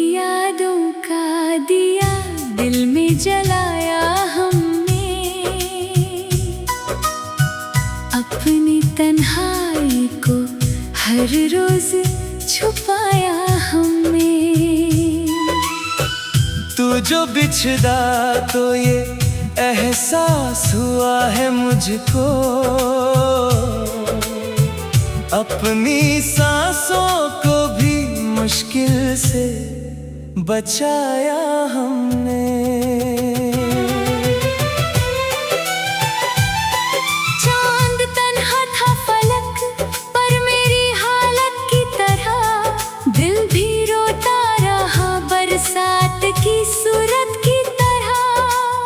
यादों का दिया दिल में जलाया हमने, अपनी तन्हाई को हर रोज छुपाया हमने। तू जो बिछड़ा तो ये एहसास हुआ है मुझको, अपनी सांसों को भी मुश्किल से बचाया हमने। चांद तन्हा था फलक पर मेरी हालत की तरह, दिल भी रोता रहा बरसात की सूरत की तरह।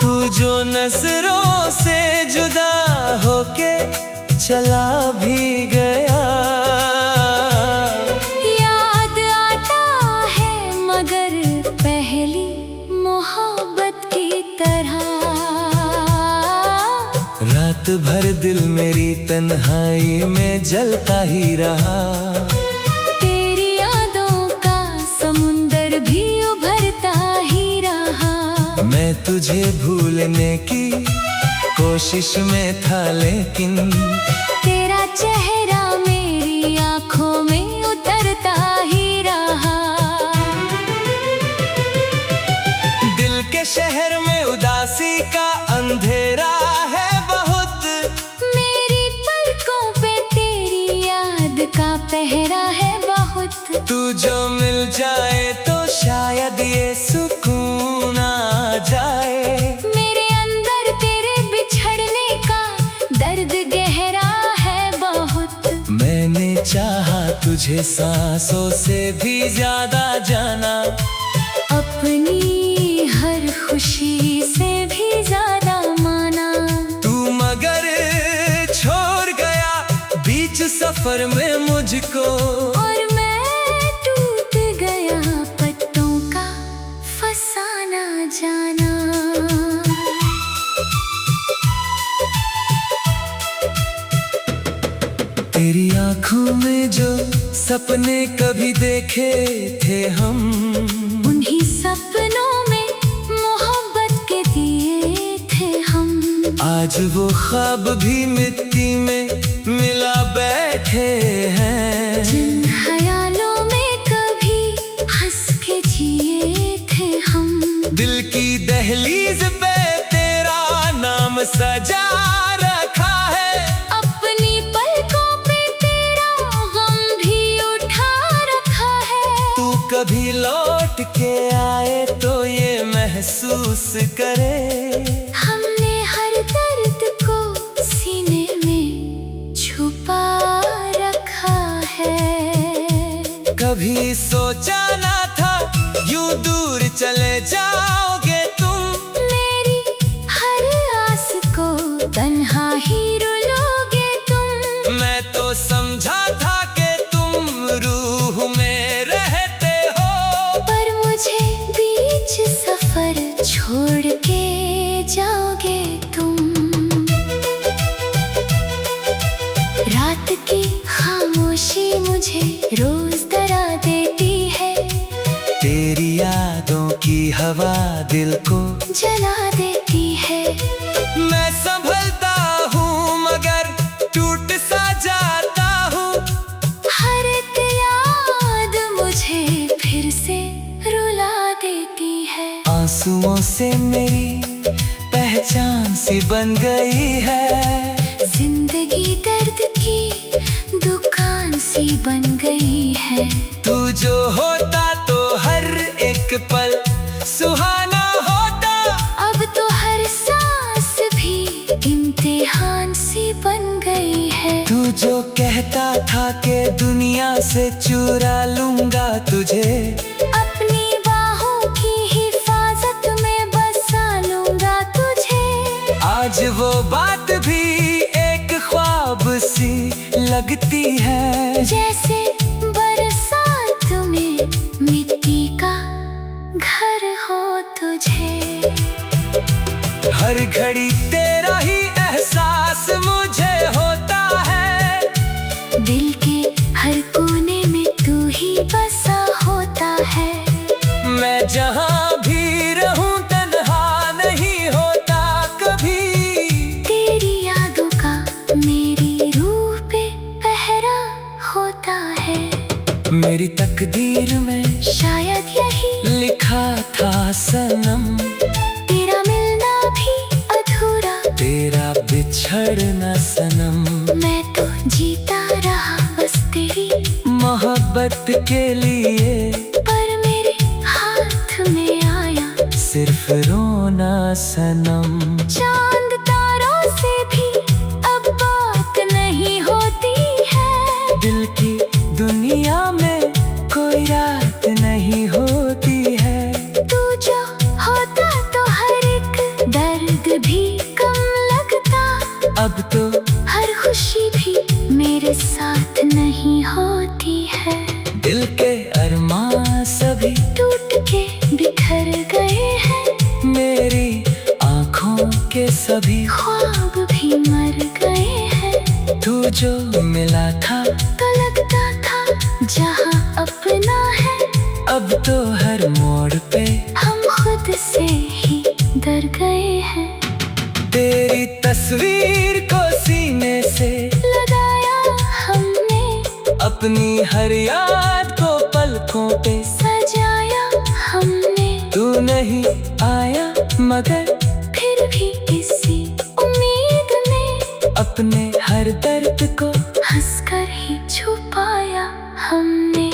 तू जो नजरों से जुदा होके चला भी गया, याद आता है मगर पहली मोहब्बत की तरह। रात भर दिल मेरी तन्हाई में जलता ही रहा, तेरी यादों का समुंदर भी उभरता ही रहा। मैं तुझे भूलने की कोशिश में था लेकिन तेरा चेहरा मेरी आंखों में उतरता ही रहा। दिल के शहर में उदासी का अंधेरा है बहुत, मेरी पलकों पे तेरी याद का पहरा है बहुत। तू जो मिल जाए तो शायद ये सुकून आ जाए। मेरे अंदर तेरे बिछड़ने का दर्द गहरा है बहुत। मैंने चाहा तुझे सांसों से भी ज्यादा जाना, अपनी हर खुशी से भी ज्यादा माना। तू मगर छोड़ गया बीच सफर में मुझको, और मैं टूट गया पत्तों का फसाना जाना। तेरी आंखों में जो सपने कभी देखे थे हम, उन्हीं सपनों में मोहब्बत के दिए थे हम। आज वो ख्वाब भी मिट्टी में मिला बैठे हैं, जिन ख्यालों में कभी हंस के जिए थे हम। दिल की दहलीज पे तेरा नाम सजा रखा है, अपनी पलकों पे तेरा गम भी उठा रखा है। तू कभी लौट के आए तो ये महसूस करे, हमने हर दर्द को सीने में छुपा रखा है। कभी सोचा ना था यूं दूर चले जाओगे तुम, मेरी हर आस को तन्हा ही रुलोगे तुम। मैं तो समझा था कि तुम रूह में रहते हो, पर मुझे बीच सफर छोड़ के जाओगे तुम। रात की खामोशी मुझे रोज डरा देती है, तेरी यादों की हवा दिल को जला देती है। मैं संभलता हूँ मगर टूट सा जाता हूँ, हर एक याद मुझे फिर से रुला देती है। आंसुओं से मेरी पहचान सी बन गई है, जिंदगी दर्द की दुकान सी बन गई है। तू जो होता तो हर एक पल सुहाना होता, अब तो हर सांस भी इम्तिहान सी बन गई है। तू जो कहता था कि दुनिया से चुरा लूंगा तुझे, अपनी बाहों की हिफाजत में बसा लूंगा तुझे। आज वो बात भी एक ख्वाब सी लगती है, जैसे बरसात में मिट्टी का घर हो तुझे। हर घड़ी तेरा ही एहसास मुझे होता है, दिल के हर कोने में तू ही बसा होता है। मैं जहाँ भी रहूं तन्हा नहीं होता कभी। तेरी यादों का मेरी रूह पे पहरा होता है। मेरी तकदीर में शायद यही लिखा था सनम, तेरा मिलना भी अधूरा, तेरा बिछड़ना सनम। मैं तो जीता रहा बस तेरी मोहब्बत के लिए, पर मेरे हाथ में आया सिर्फ रोना सनम। चांद तारों से भी अब बात नहीं होती है। दिल की दुनिया में कोई रात नहीं होती है। तू जो होता तो हर एक दर्द भी कम लगता। अब तो हर खुशी भी मेरे साथ नहीं होती है। दिल के अरमां सभी टूट के बिखर गए हैं। मेरी आँखों के सभी ख्वाब भी मर गए हैं। तू जो मिला था तो लगता था जहाँ अपना है, अब तो हर मोड़ पे हम खुद से ही डर गए हैं। तेरी तस्वीर को सीने से लगाया हमने, अपनी हर याद को पलकों पे सजाया हमने। तू नहीं आया मगर फिर भी इसी उम्मीद में अपने हर दर्द को हंसकर ही छुपाया हमने।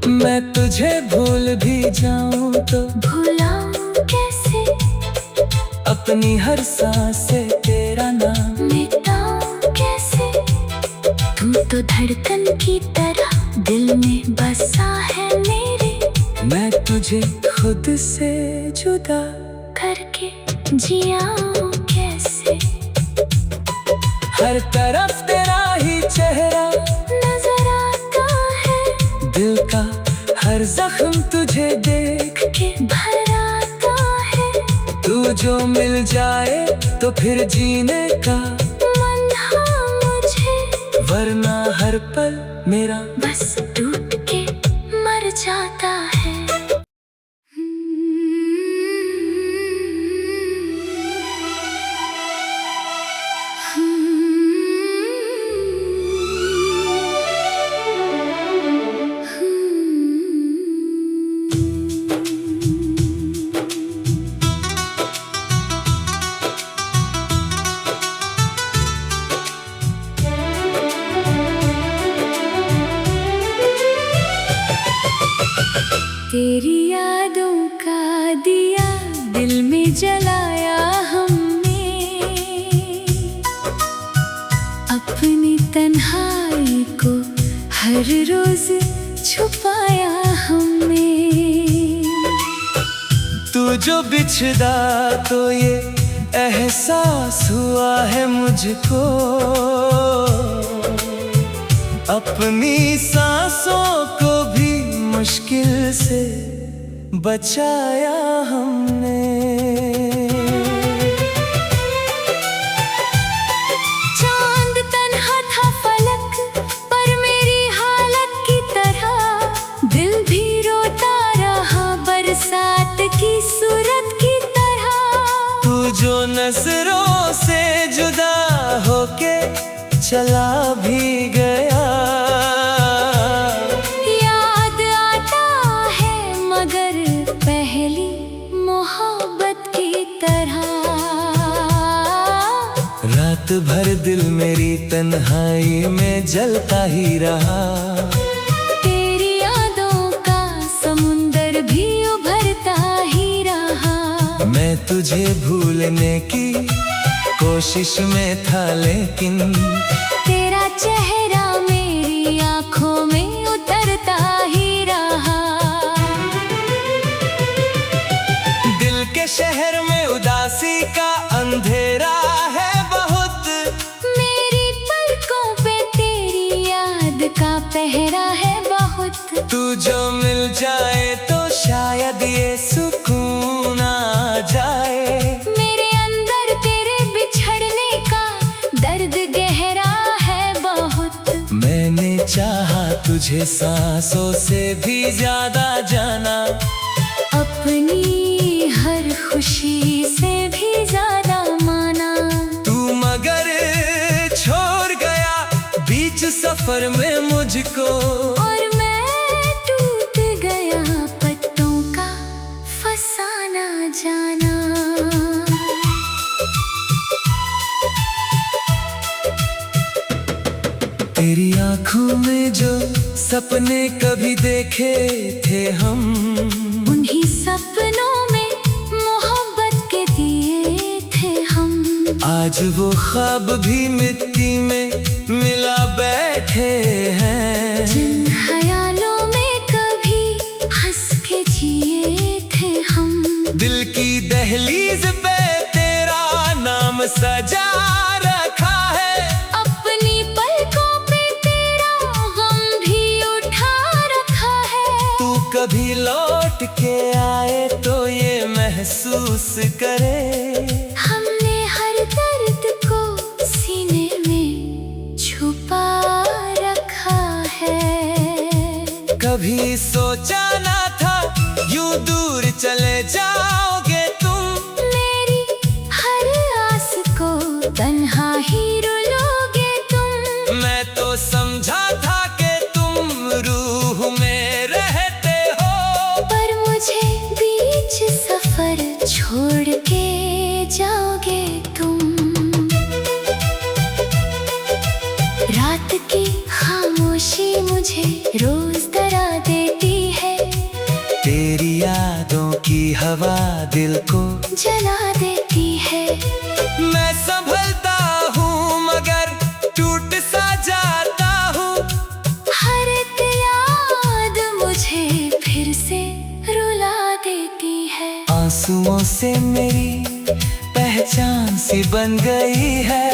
मैं तुझे भूल भी जाऊं तो भुलाऊं कैसे, अपनी हर सांस से तेरा नाम मिटाऊं कैसे। तू तो धड़कन की तरह दिल में बसा है मेरे। मैं तुझे खुद से जुदा करके जियाऊं कैसे। हर तरफ तेरा ही चेहरा नजर आता है, दिल का हर जख्म तुझे देख के भर आता है। तू जो मिल जाए तो फिर जीने का मन हाँ मुझे, वरना हर पल मेरा बस टूट के मर जाता है। तेरी यादों का दिया दिल में जलाया हमने। अपनी तन्हाई को हर रोज छुपाया हमने। तू जो बिछड़ा तो ये एहसास हुआ है मुझको। अपनी सांसों को भी मुश्किल से बचाया हमने। चांद तन्हा था फलक पर मेरी हालत की तरह। दिल भी रोता रहा बरसात की सूरत की तरह। तू जो नजरों से जुदा होके चला भी गया। याद आता है मगर पहली मोहब्बत की तरह। रात भर दिल मेरी तन्हाई में जलता ही रहा। तेरी यादों का समुंदर भी उभरता ही रहा। मैं तुझे भूलने की कोशिश में था लेकिन तेरा चेहरा मेरी आंखों में उतरता ही रहा। दिल के शहर में उदासी का अंधेरा है बहुत। मेरी पलकों पे तेरी याद का पहरा है बहुत। तू जो मिल जाए तो शायद ये सुकून आ जाए। मेरे अंदर तेरे बिछड़ने का दर्द गहरा है बहुत। मैंने चाहा तुझे सांसों से भी ज्यादा जाना। सफर में मुझको। और मैं टूट गया पत्तों का फसाना जाना। तेरी आंखों में जो सपने कभी देखे थे हम, उन्हीं सपनों में मोहब्बत के दिए थे हम। आज वो ख्वाब भी मिट्टी में मिला बैठे हैं। जिन ख्यालों में कभी हंस के जिए थे हम। दिल की दहलीज पे तेरा नाम सजा रखा है। अपनी पलकों पे तेरा गम भी उठा रखा है। तू कभी लौट के आए तो ये महसूस करे, हमने हर दर्द को सीने में छुपा रखा है। कभी सोचा ना था यूं दूर चले जाओगे तुम। मेरी हर आस को तन्हा ही रुलोगे तुम। मैं तो समझा था कि तुम रूह में रहते हो, पर मुझे बीच सफर छोड़ के जाओगे तुम। रात की खामोशी मुझे रोज डरा देती है। तेरी यादों की हवा दिल को जला देती है। मैं संभलता हूँ मगर टूट सा जाता हूँ। हर एक याद मुझे फिर से रुला देती है। आंसुओं से मेरी पहचान सी बन गई है।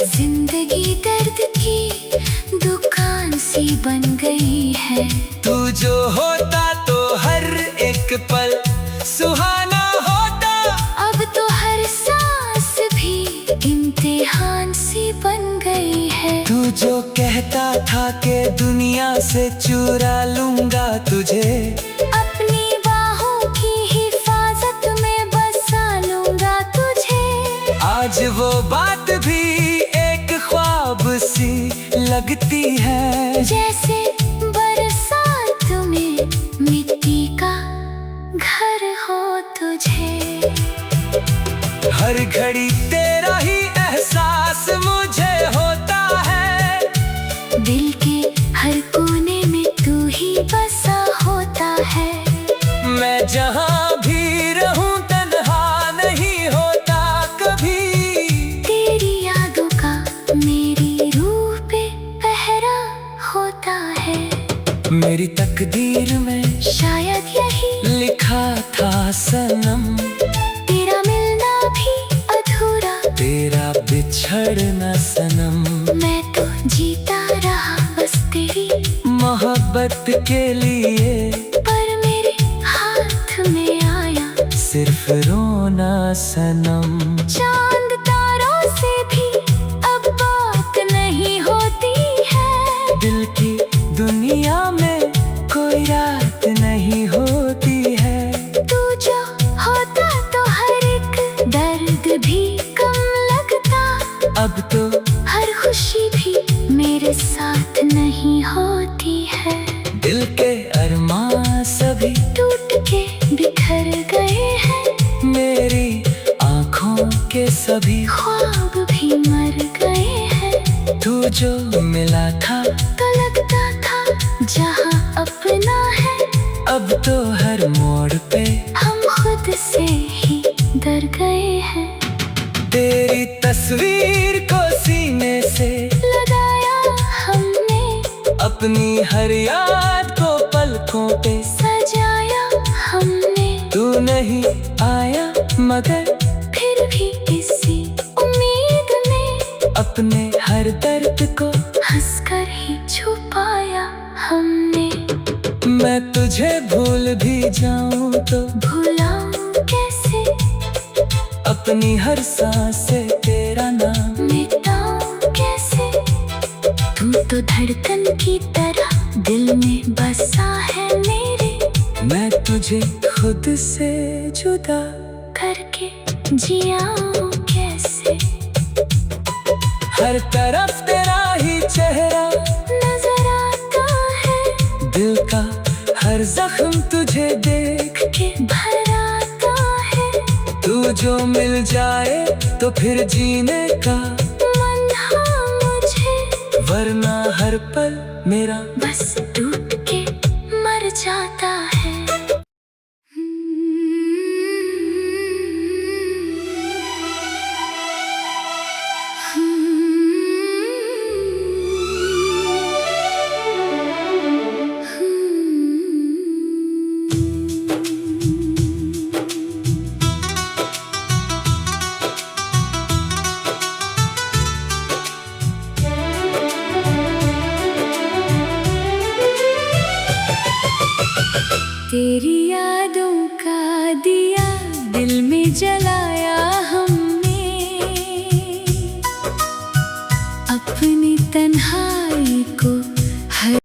जिंदगी दर्द की दुकान सी बन गई है। तू जो होता तो हर एक पल सुहाना होता। अब तो हर सांस भी इम्तिहान सी बन गई है। तू जो कहता था कि दुनिया से चुरा लूंगा तुझे, अपनी बाहों की हिफाजत में बसा लूंगा तुझे। आज वो बात भी एक ख्वाब सी लगती है। जैसे बरसात में मिट्टी का घर हो तुझे। हर घड़ी तेरा ही एहसास मुझे होता है। दिल के हर कोने में तू ही बसा होता है। मैं जहाँ भी रहूं तन्हा नहीं होता कभी। तेरी यादों का मेरी रूह पे पहरा होता है। मेरी तकदीर में शायद यही लिखा था सनम, तेरा मिलना भी अधूरा, तेरा बिछड़ना सनम। मैं तो जीता रहा बस तेरी मोहब्बत के लिए, पर मेरे हाथ में आया सिर्फ रोना सनम। चांद तारों से भी अब बात नहीं होती है। दिल की दुनिया में कोई रात नहीं होती है। तू जो होता तो हर एक दर्द भी कम लगता। अब तो हर खुशी भी मेरे साथ नहीं होती है। दिल के अरमां सभी टूट के बिखर गए हैं। मेरी आँखों के सभी ख्वाब भी मर गए हैं। तू जो मिला था तो लगता था जहाँ अपना है। अब तो हर मोड़ पे हम खुद से ही डर गए हैं। तेरी तस्वीर को सीने से लगाया हमने, अपनी हर याद को पलकों पे सजाया हमने। तू नहीं आया मगर फिर भी इसी उम्मीद में अपने हर दर्द को हंसकर ही छुपाया हमने। मैं तुझे भूल भी जाऊं तो भुलाऊं कैसे, अपनी हर सांस से तेरा नाम मिटाऊं कैसे। तू तो धड़कन की तरह दिल में बसा है मेरे। मैं तुझे खुद से जुदा करके जियाऊं कैसे। हर तरफ तेरा ही चेहरा जख्म तुझे देख के भर आता है, तू जो मिल जाए तो फिर जीने का मन हाँ मुझे, वरना हर पल मेरा बस टूट के मर जाता है। तेरी यादों का दिया दिल में जलाया हमने, अपनी तन्हा